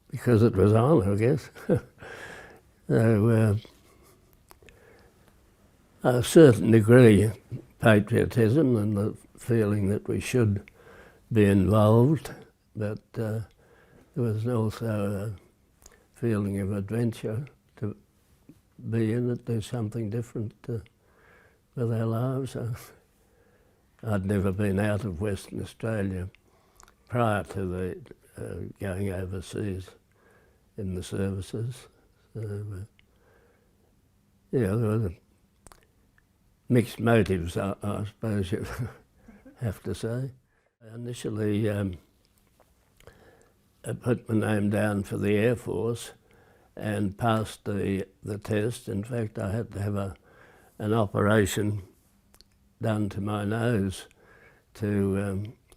because it was on, I guess. So, a certain degree of patriotism and the feeling that we should be involved, but there was also a feeling of adventure to be in it, do something different with our lives. I'd never been out of Western Australia prior to the going overseas in the services. So, yeah, there were mixed motives, I suppose you have to say. Initially, I put my name down for the Air Force and passed the test. In fact, I had to have an operation done to my nose to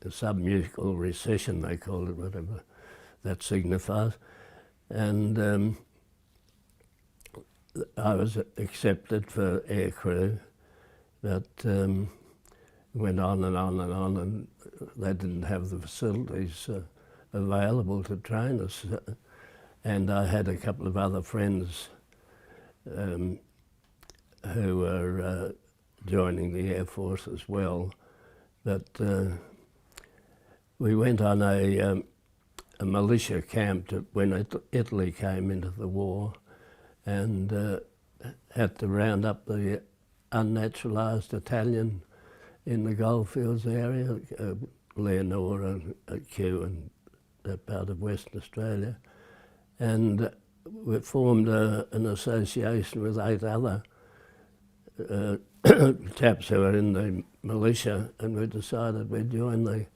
a submucal recession, they called it, whatever that signifies. And I was accepted for aircrew, but went on and on and on, and they didn't have the facilities available to train us. And I had a couple of other friends who were joining the Air Force as well, but we went on a militia camp when Italy came into the war, and had to round up the unnaturalised Italian in the goldfields area, Leonora, Kew and that part of Western Australia. And we formed an association with 8 other chaps who were in the militia, and we decided we'd join the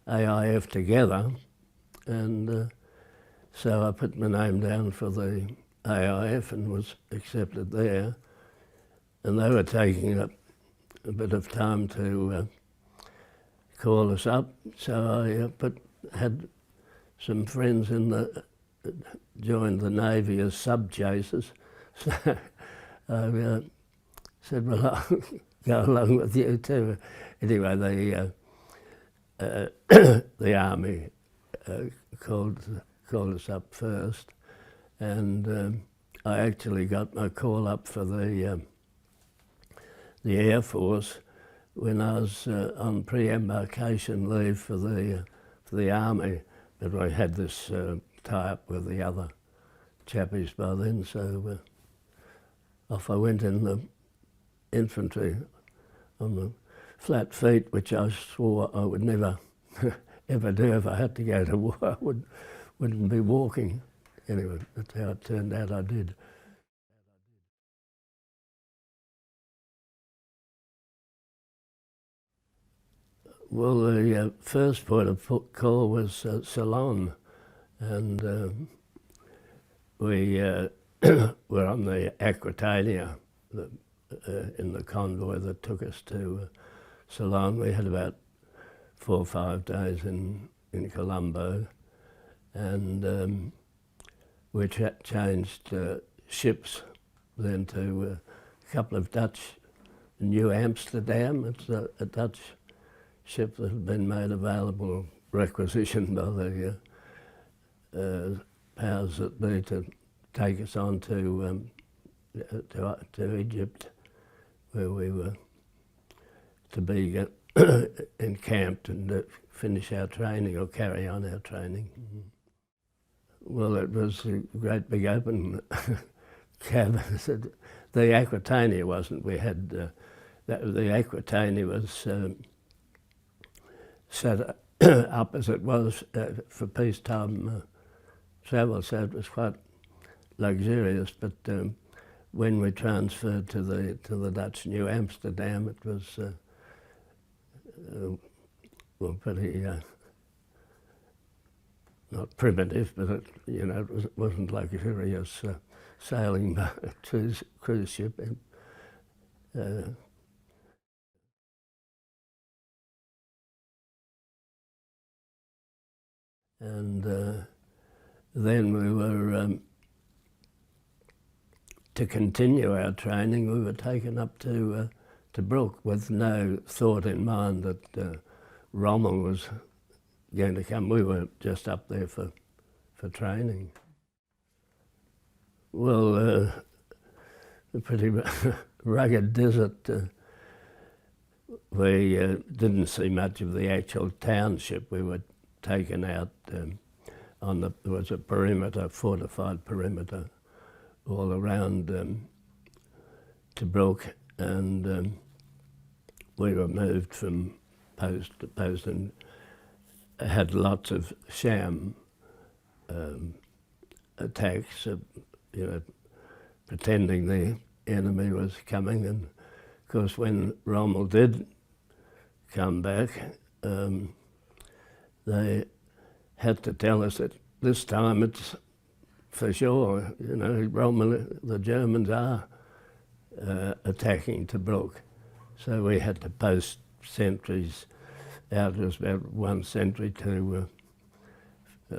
AIF together. And so I put my name down for the AIF and was accepted there. And they were taking up a bit of time to call us up, so I had some friends joined the Navy as sub-chasers. So I said, well, I'll go along with you too. Anyway, the Army called us up first, and I actually got my call up for the Air Force when I was on pre-embarkation leave for the Army, but I had this tie-up with the other chappies by then, so off I went in the infantry on the flat feet, which I swore I would never ever do. If I had to go to war, I wouldn't be walking. Anyway, that's how it turned out I did. Well, the first port of call was Ceylon, and we were on the Aquitania in the convoy that took us to Ceylon. We had about 4 or 5 days in Colombo, and we changed ships then to a couple of Dutch, New Amsterdam. It's a Dutch ship that had been made available, requisitioned by the powers that be to take us on to Egypt, where we were to be encamped and finish our training or carry on our training. Well, it was a great big open cabin. The Aquitania wasn't. We had the Aquitania was set up as it was for peacetime travel, so it was quite luxurious. But when we transferred to the Dutch New Amsterdam, it was well, pretty not primitive, but it wasn't luxurious sailing by a cruise ship. And then we were, to continue our training, we were taken up to Brook with no thought in mind that Rommel was going to come. We were just up there for for training. Well, a pretty rugged desert. We didn't see much of the actual township. We were taken out there was a perimeter, fortified perimeter, all around Tobruk, and we were moved from post to post and had lots of sham attacks, pretending the enemy was coming. And of course, when Rommel did come back, they had to tell us that this time it's for sure, Rommel, the Germans are attacking Tobruk. So we had to post sentries out. It was about one sentry to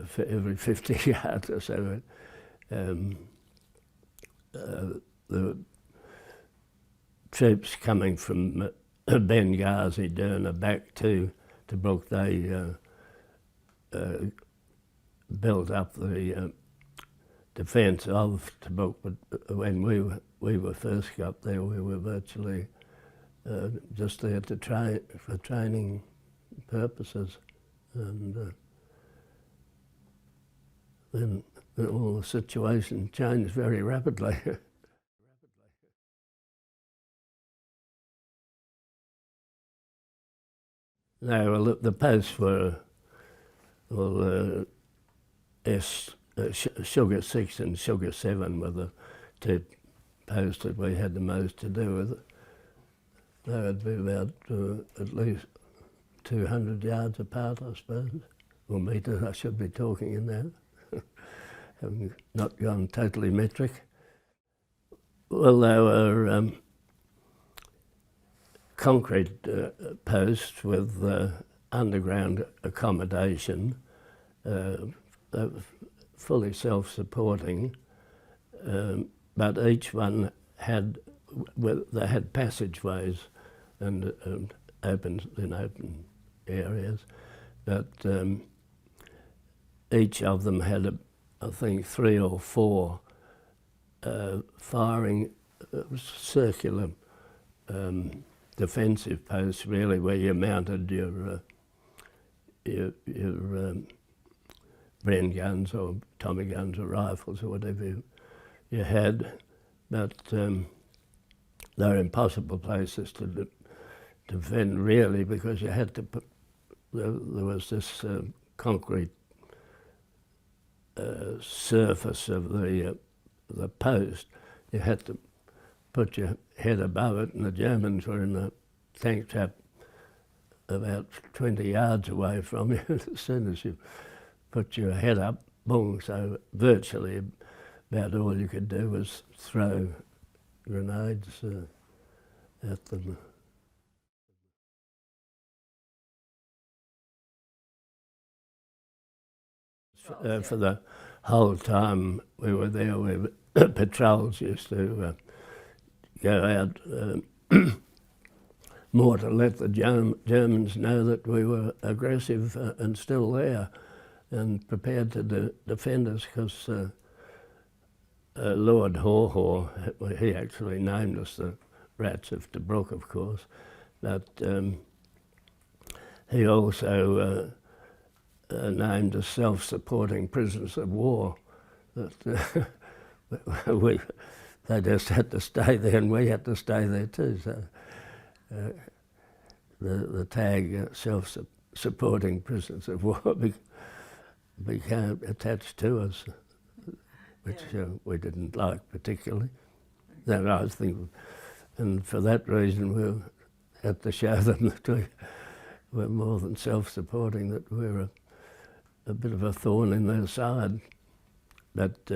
for every 50 yards or so. The troops coming from Benghazi, Derna, back to Tobruk, they built up the defence of Tobruk, but when we were first got there, we were virtually just there to for training purposes, and then all the situation changed very rapidly. No, well, the posts were Sugar 6 and Sugar 7 were the two posts that we had the most to do with. They would be about at least 200 yards apart, I suppose, or metres. I should be talking in that, having not gone totally metric. Well, they were concrete posts with underground accommodation, fully self-supporting, but each one had passageways and open areas, but each of them had I think 3 or 4 firing circular defensive posts, really, where you mounted your Bren guns or Tommy guns or rifles or whatever you had, but they're impossible places to defend, really, because you had to put, there was this concrete surface of the post. You had to put your head above it, and the Germans were in a tank trap about 20 yards away from you. As soon as you put your head up, boom, so virtually about all you could do was throw grenades at them. For the whole time we were there, patrols used to go out more to let the Germans know that we were aggressive and still there and prepared to defend us, because Lord Haw, he actually named us the Rats of Tobruk, of course, but he also named us self-supporting prisoners of war. That they just had to stay there, and we had to stay there too. So the tag self-supporting prisoners of war became attached to us, which we didn't like particularly. That I was thinking, and for that reason we had to show them that we were more than self-supporting, that we were a bit of a thorn in their side. But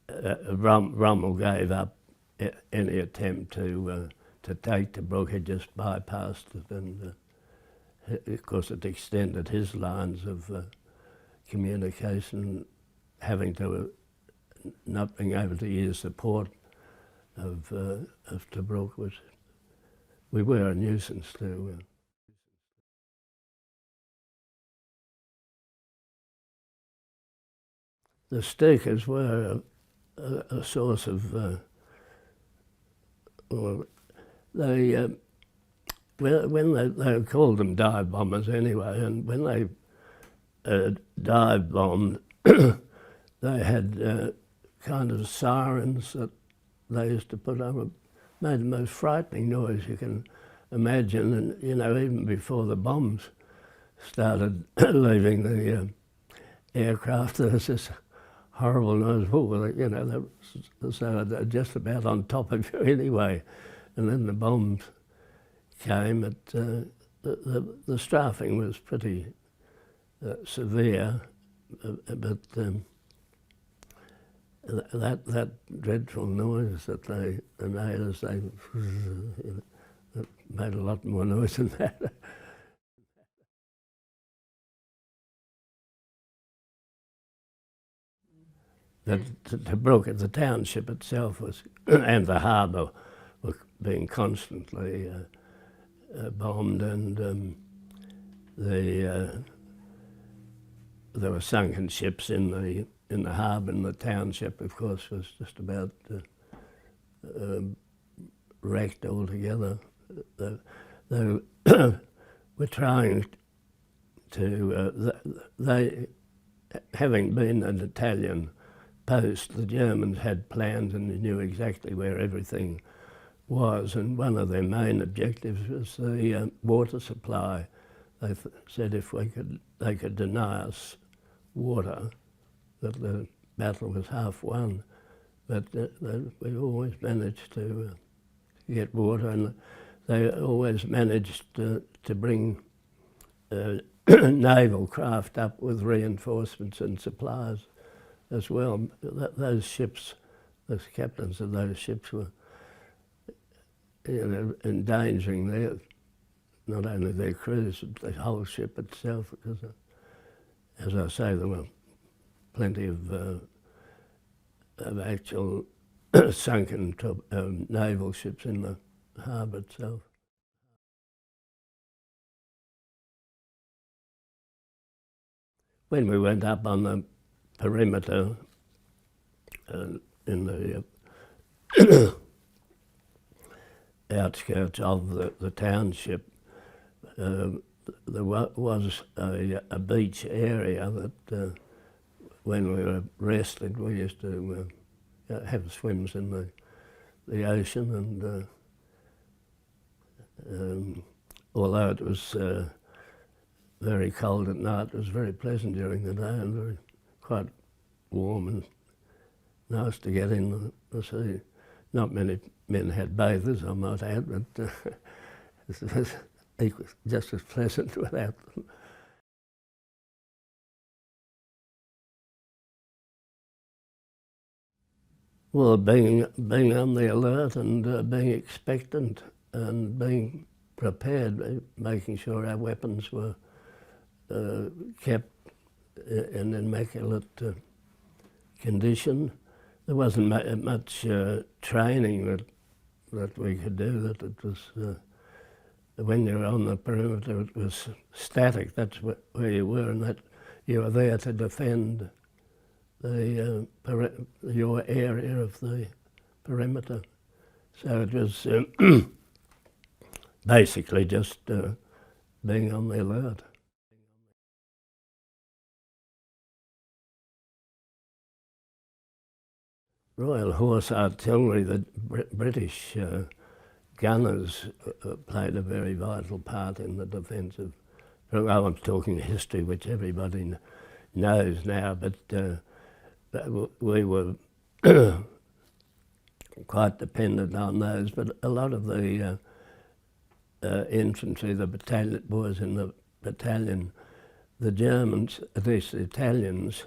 Rommel gave up any attempt to take Tobruk. He just bypassed it, and of course it extended his lines of communication, having to not being able to use support of Tobruk. We were a nuisance to the Stikers were a source of, well, they, when they called them dive bombers anyway, and when they dive bombed, they had kind of sirens that they used to put up. It made the most frightening noise you can imagine, and you know, even before the bombs started leaving the aircraft, there was this horrible noise. Oh, you know, they're just about on top of you anyway. And then the bombs came. The strafing was pretty severe, but that dreadful noise that they made as they it made a lot more noise than that. But Tobruk, the township itself was, and the harbour were being constantly bombed, and there were sunken ships in the harbour, and the township, of course, was just about wrecked altogether. They were trying to, they, having been an Italian post, the Germans had plans and they knew exactly where everything was, and one of their main objectives was the water supply. They said if they could deny us water, that the battle was half won. But we always managed to get water, and they always managed to bring naval craft up with reinforcements and supplies as well. Those ships, the captains of those ships were, you know, endangering not only their crews, but the whole ship itself, because, as I say, there were plenty of actual sunken naval ships in the harbour itself. When we went up on the perimeter in the outskirts of the township, there was a beach area that when we were rested we used to have swims in the ocean, and although it was very cold at night, it was very pleasant during the day and quite warm and nice to get in the sea. Not many men had bathers, I might add, but it was just as pleasant without them. Well, being on the alert and being expectant and being prepared, making sure our weapons were kept in immaculate condition. There wasn't much training that we could do. That it was when you were on the perimeter, it was static. That's where you were, and that you were there to defend your area of the perimeter. So it was basically just being on the alert. Royal Horse Artillery, the British gunners played a very vital part in the defence of. Well, I'm talking history, which everybody knows now, but we were quite dependent on those. But a lot of the infantry, the battalion boys in the battalion, the Germans, at least the Italians,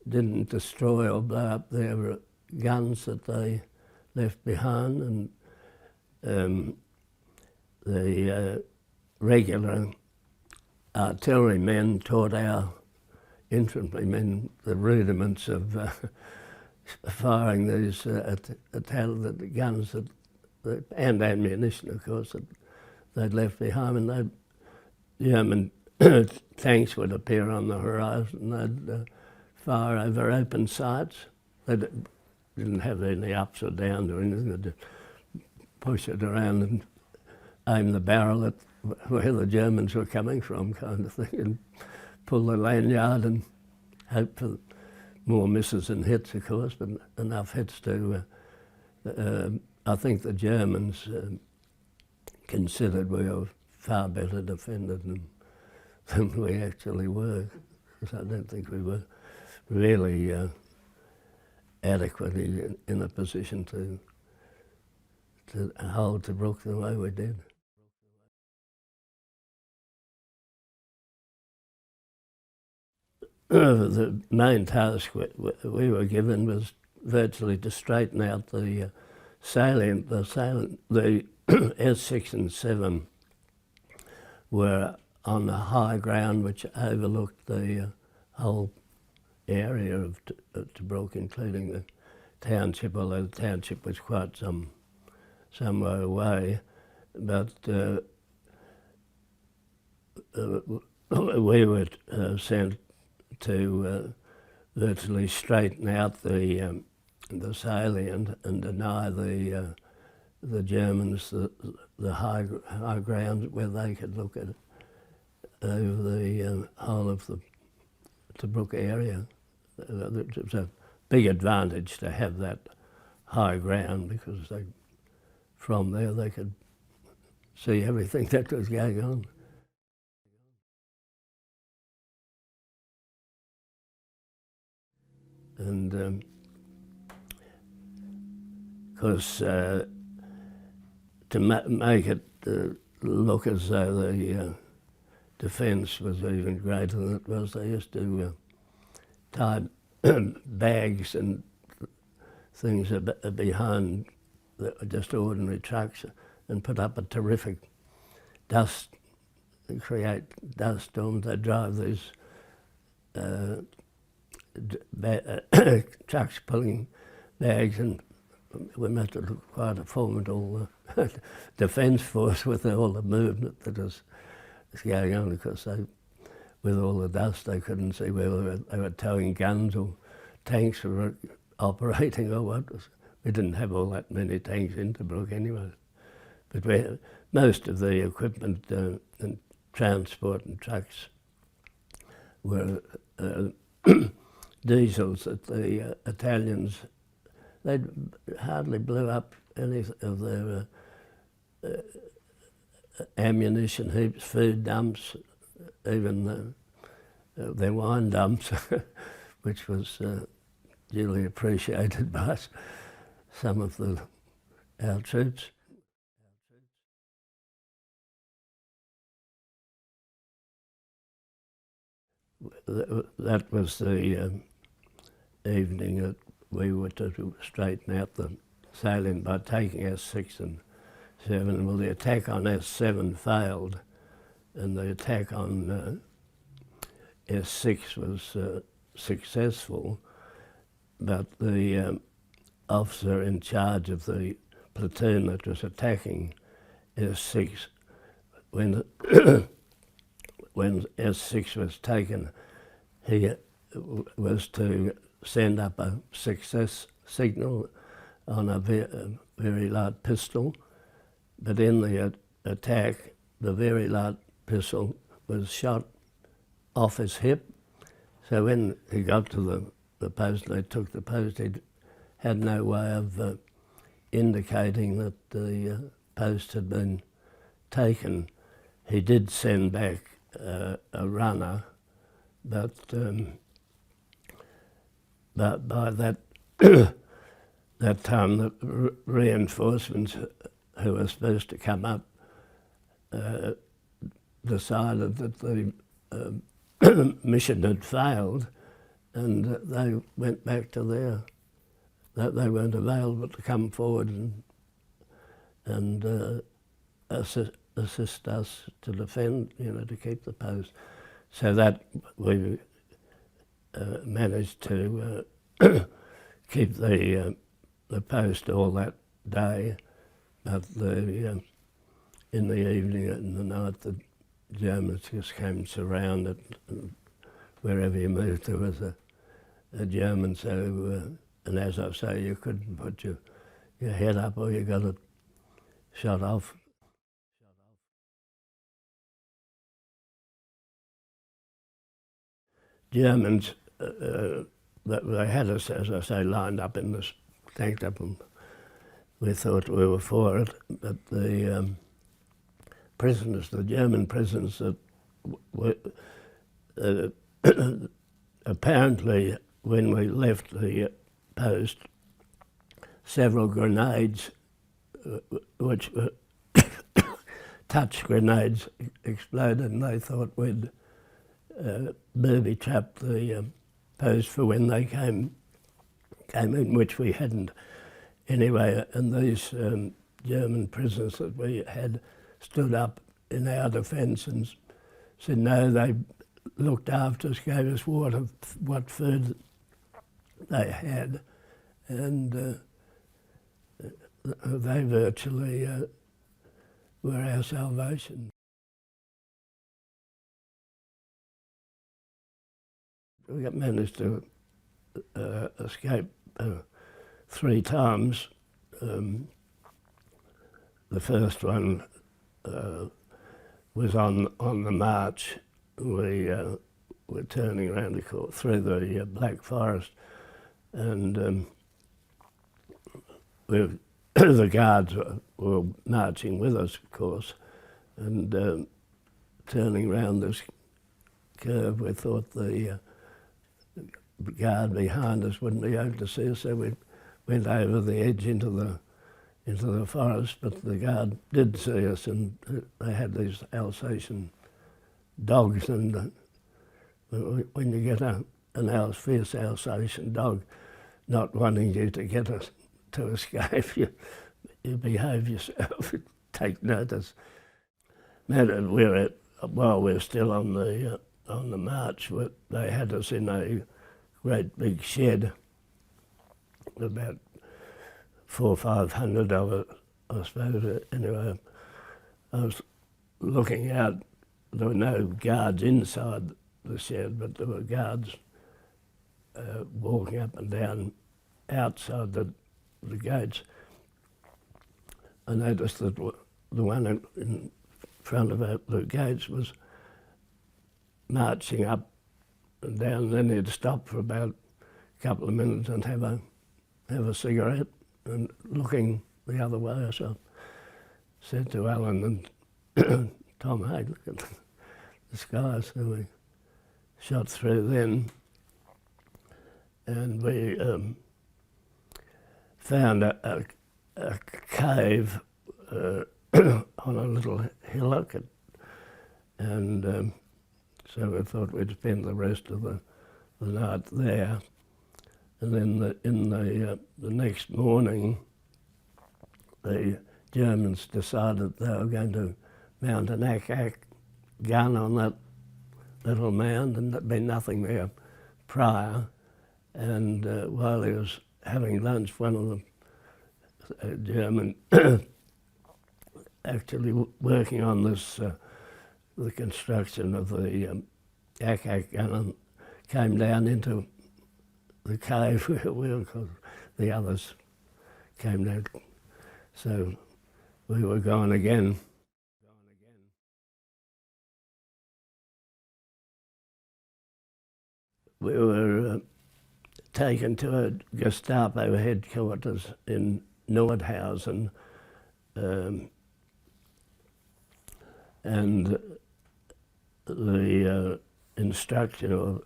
didn't destroy or blow up their guns that they left behind, and the regular artillerymen taught our infantrymen the rudiments of firing these the guns and ammunition, of course, that they'd left behind. And the German tanks would appear on the horizon. They'd fire over open sights. They didn't have any ups or downs or anything. They just push it around and aim the barrel at where the Germans were coming from, kind of thing, and pull the lanyard and hope for more misses and hits, of course, but enough hits to... I think the Germans considered we were far better defended than we actually were, because I don't think we were really adequately in a position to hold Tobruk the way we did. The main task we were given was virtually to straighten out the salient. The S6 and 7 were on the high ground which overlooked the whole area of Tobruk, including the township, although the township was quite some way away. But we were sent to virtually straighten out the salient and deny the Germans the high ground where they could look at over the whole of the Tobruk area. It was a big advantage to have that high ground, because from there they could see everything that was going on. And of course, to make it look as though the defence was even greater than it was, they used to tie bags and things behind just ordinary trucks and put up a terrific dust, create dust storms. They drive these trucks pulling bags, and we must have looked quite a formidable defence force with all the movement that was going on, because with all the dust they couldn't see whether they were towing guns or tanks were operating or what. We didn't have all that many tanks in Tobruk anyway. But most of the equipment and transport and trucks were diesels that the Italians, they hardly blew up any of their ammunition heaps, food dumps, even their wine dumps, which was duly appreciated by some of our troops. That was the evening that we were to straighten out the salient by taking S6 and 7. Well, the attack on S7 failed, and the attack on S6 was successful, but the officer in charge of the platoon that was attacking S6, when S6 was taken, he was to send up a success signal on a very light pistol, but in the attack, the very light pistol was shot off his hip. So when he got to the post and they took the post, he had no way of indicating that the post had been taken. He did send back a runner, but by that that time the reinforcements who were supposed to come up decided that the mission had failed, and they went back to that they weren't available to come forward and assist us to defend, to keep the post. So that we managed to keep the post all that day, but in the evening and the night the Germans just came and surrounded, and wherever you moved there was German, so, and as I say, you couldn't put your head up or you got it shot off. Germans, they had us, as I say, lined up in this, tanked up, and we thought we were for it, but the prisoners, the German prisoners that were, apparently when we left the post, several grenades, which were touch grenades, exploded, and they thought we'd booby-trapped the post for when they came in, which we hadn't. Anyway, and these German prisoners that we had stood up in our defence and said no, they looked after us, gave us water, what food they had, and they virtually were our salvation. We managed to escape 3 times. The first one was on the march. We were turning around through the Black Forest, and the guards were marching with us, of course, and turning around this curve, we thought the guard behind us wouldn't be able to see us, so we went over the edge into the forest, but the guard did see us, and they had these Alsatian dogs, and when you get an fierce Alsatian dog not wanting you to get us to escape, you behave yourself, take notice. While we're still on the march, they had us in a great big shed, about 400 or 500 of it, I suppose. Anyway, I was looking out. There were no guards inside the shed, but there were guards walking up and down outside the gates. I noticed that the one in front of the gates was marching up and down, and then he'd stop for about a couple of minutes and have a cigarette and looking the other way. So I said to Alan and Tom, hey, look at the sky. So we shot through then, and we found a cave on a little hillock, and so we thought we'd spend the rest of the night there. And then in the next morning, the Germans decided they were going to mount an ack-ack gun on that little mound, and there'd been nothing there prior. And while he was having lunch, one of the German actually working on this, the construction of the ack-ack gun, came down into the cave where we were, because the others came down. So we were gone again. We were taken to a Gestapo headquarters in Nordhausen, and the instruction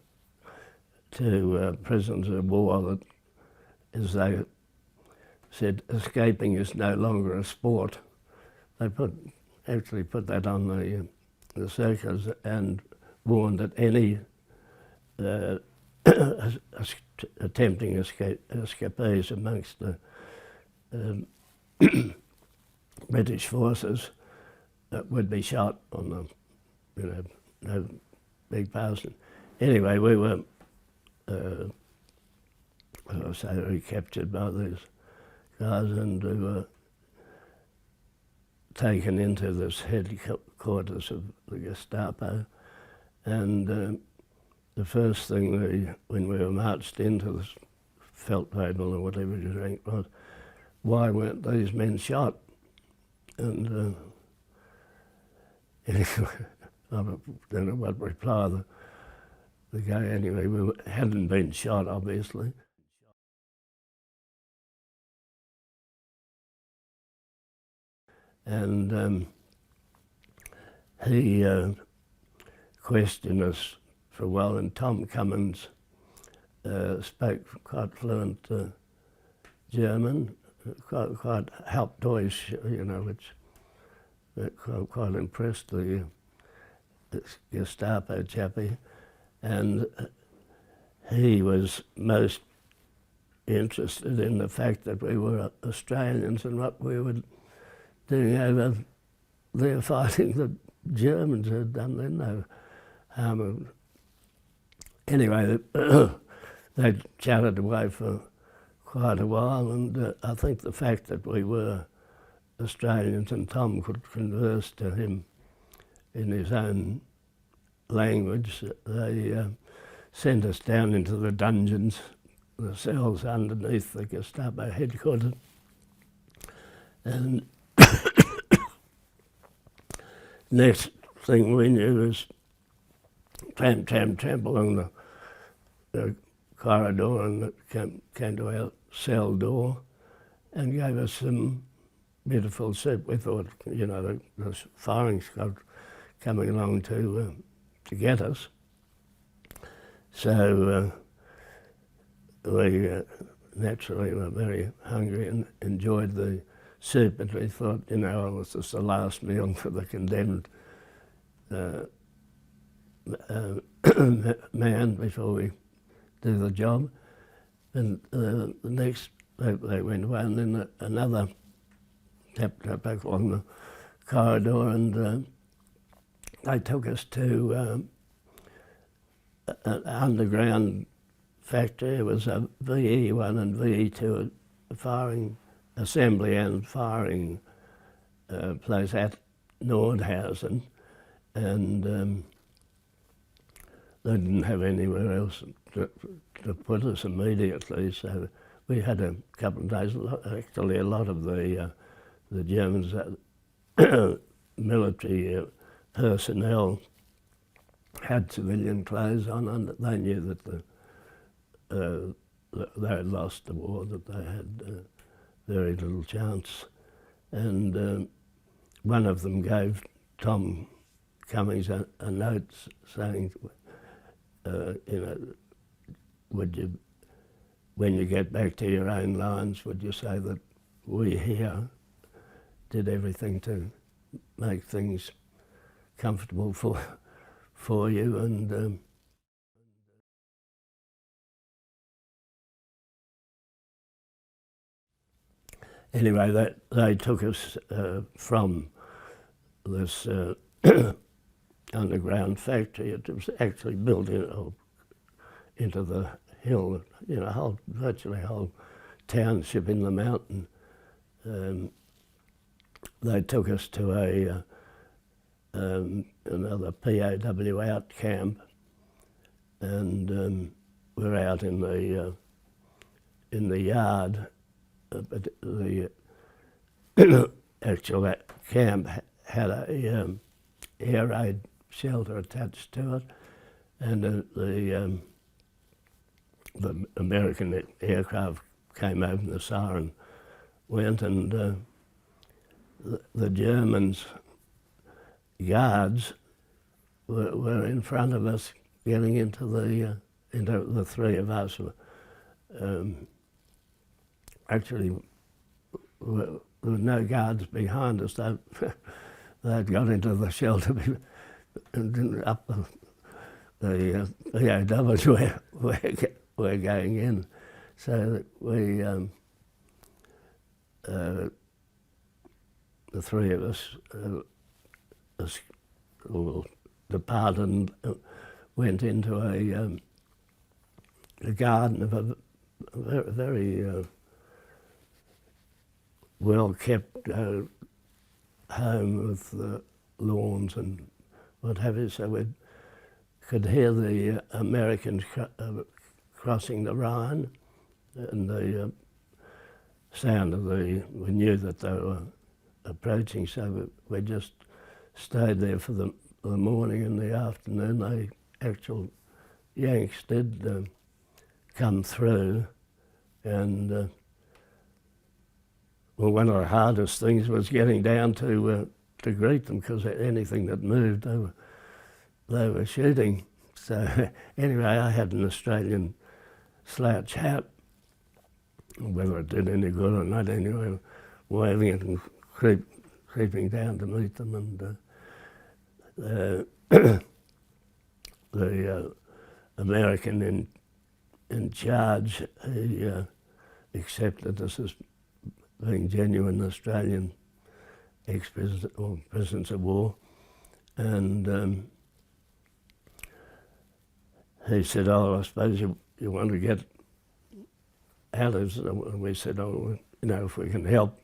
to prisoners of war that, as they said, escaping is no longer a sport. They actually put that on the circulars and warned that any attempting escapees amongst the British forces would be shot on the, no big person. Anyway, we were, as I say, recaptured by these guys, and we were taken into this headquarters of the Gestapo, and the first thing when we were marched into the felt table or whatever you think was, why weren't these men shot? And anyway, I don't know what reply the guy, anyway, we hadn't been shot, obviously. And he questioned us for a while, and Tom Cummins spoke quite fluent German, quite Hauptdeutsch, you know, which quite impressed the Gestapo chappie. And he was most interested in the fact that we were Australians and what we were doing over there fighting the Germans who had done them no harm. Anyway, they chatted away for quite a while, and I think the fact that we were Australians and Tom could converse to him in his own language, they sent us down into the dungeons, the cells underneath the Gestapo headquarters. And next thing we knew was tramp along the corridor, and came to our cell door and gave us some beautiful soup. We thought, you know, the firing squad coming along to get us. So we naturally were very hungry and enjoyed the soup, but we thought, you know, oh, this is the last meal for the condemned man before we do the job. And the next, they went away, and then another tapped back along the corridor, and they took us to an underground factory. It was a VE1 and VE2 firing assembly and firing place at Nordhausen, and they didn't have anywhere else to put us immediately, so we had a couple of days. Actually, a lot of the Germans, military personnel, had civilian clothes on, and they knew that they had lost the war, that they had very little chance. And one of them gave Tom Cummins a note saying, you know, would you, when you get back to your own lines, would you say that we here did everything to make things comfortable for you? And anyway, they took us from this underground factory. It was actually built into the hill, you know, virtually a whole township in the mountain. They took us to another POW out camp, and we're out in the yard. But the actual camp had a air raid shelter attached to it, and the American aircraft came over and the siren went, and the Germans guards were in front of us getting into the three of us. Actually, there were no guards behind us. They'd got into the shelter and up the POW we're going in. So we, the three of us, departed and went into a garden of a very well-kept home with lawns and what have you. So we'd could hear the Americans crossing the Rhine, and the sound of we knew that they were approaching, so we just stayed there for the morning and the afternoon. The actual Yanks did come through, and well, one of the hardest things was getting down to greet them, because anything that moved, they were shooting. So anyway, I had an Australian slouch hat. Whether it did any good or not, anyway, waving it and creeping down to meet them, and the American in charge, he accepted us as being genuine Australian ex-prisoners or prisoners of war, and he said, "Oh, I suppose you want to get out of," and we said, "Oh, you know, if we can help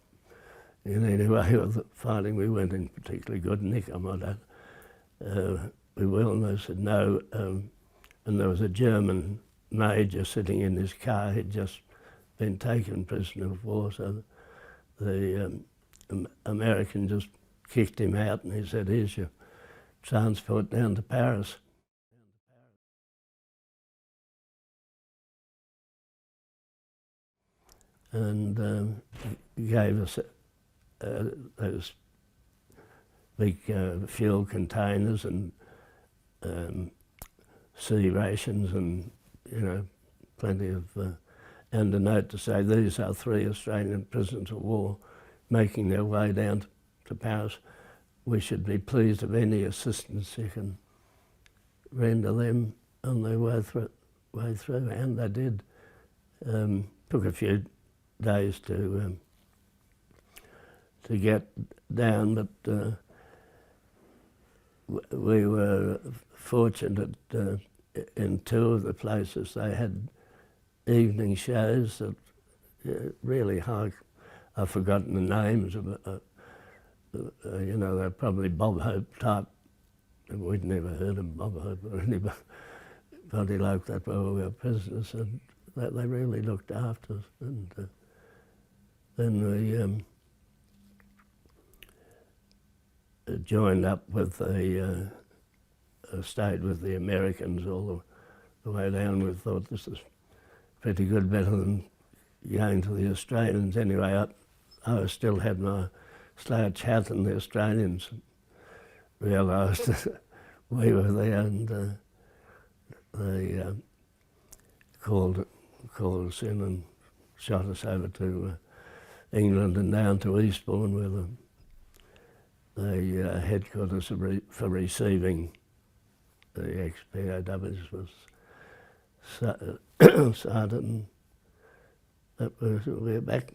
in any way with the fighting." We weren't in particularly good nick, I might add. We will, and they said no, and there was a German major sitting in his car. He'd just been taken prisoner of war, so the American just kicked him out, and he said, "Here's your transport down to Paris." And he gave us those big fuel containers and sea rations, and you know, plenty of, and a note to say, "These are 3 Australian prisoners of war making their way down to Paris. We should be pleased of any assistance you can render them on their way through," and they did. Took a few days to get down, but we were fortunate in 2 of the places they had evening shows that really high. I've forgotten the names of you know, they're probably Bob Hope type. We'd never heard of Bob Hope or anybody like that while we were prisoners, and they really looked after us. And then we joined up with stayed with the Americans all the way down. We thought this is pretty good, better than going to the Australians. Anyway, I still had my slouch hat, and the Australians realised that we were there, and they called us in and shot us over to England and down to Eastbourne, where the headquarters for receiving the ex-POWs was started, and we were back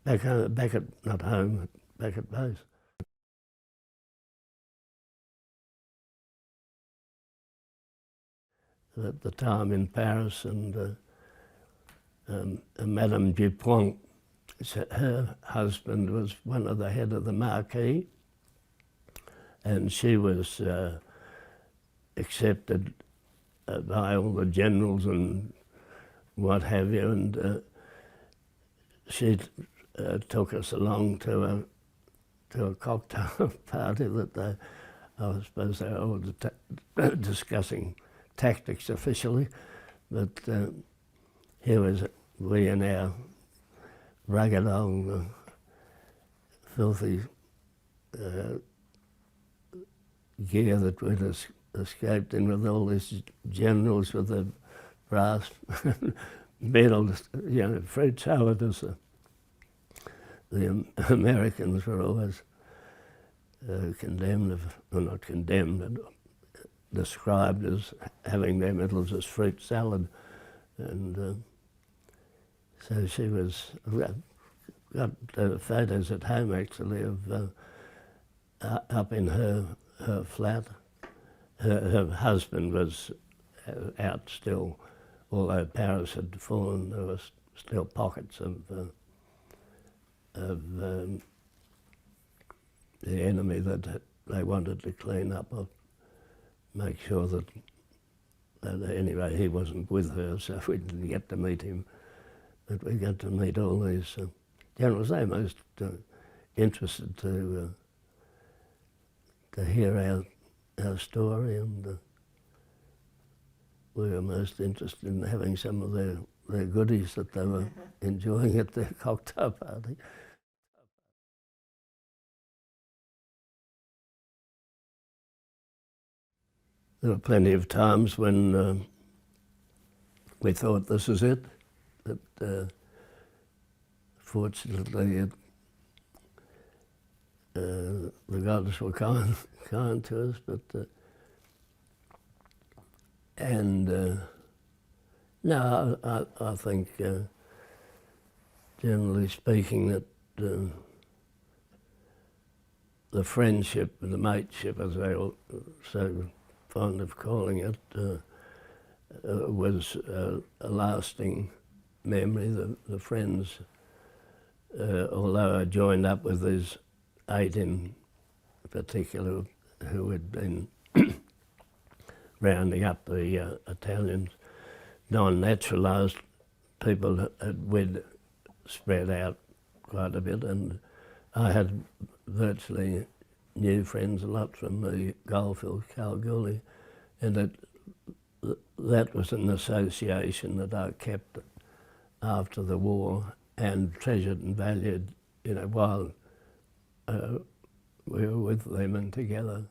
at, not home, back at base. At the time in Paris, and Madame Dupont, her husband was one of the head of the Marquis, and she was accepted by all the generals and what have you, and she took us along to a cocktail party that I suppose they were all discussing tactics officially, but here was we in our ragged old filthy gear that we'd escaped in, with all these generals with the brass medals, you know, fruit salad. As the Americans were always condemned, or not condemned, but described as having their medals as fruit salad. And so she was, got photos at home actually of up in her flat. Her husband was out still, although Paris had fallen. There was still pockets of the enemy that they wanted to clean up, or make sure that Anyway, he wasn't with her, so we didn't get to meet him. But we got to meet all these generals. They were most interested to hear our story, and we were most interested in having some of their goodies that they were enjoying at their cocktail party. There were plenty of times when we thought this is it, but fortunately the gods were kind to us. But no, I think generally speaking that the friendship, the mateship, as they all so fond of calling it, was a lasting memory. The friends, although I joined up with these 8 in particular who had been rounding up the Italians, non-naturalised people, we'd spread out quite a bit, and I had virtually new friends, a lot from the Goldfields, Kalgoorlie, and that was an association that I kept after the war and treasured and valued, while we were with them and together.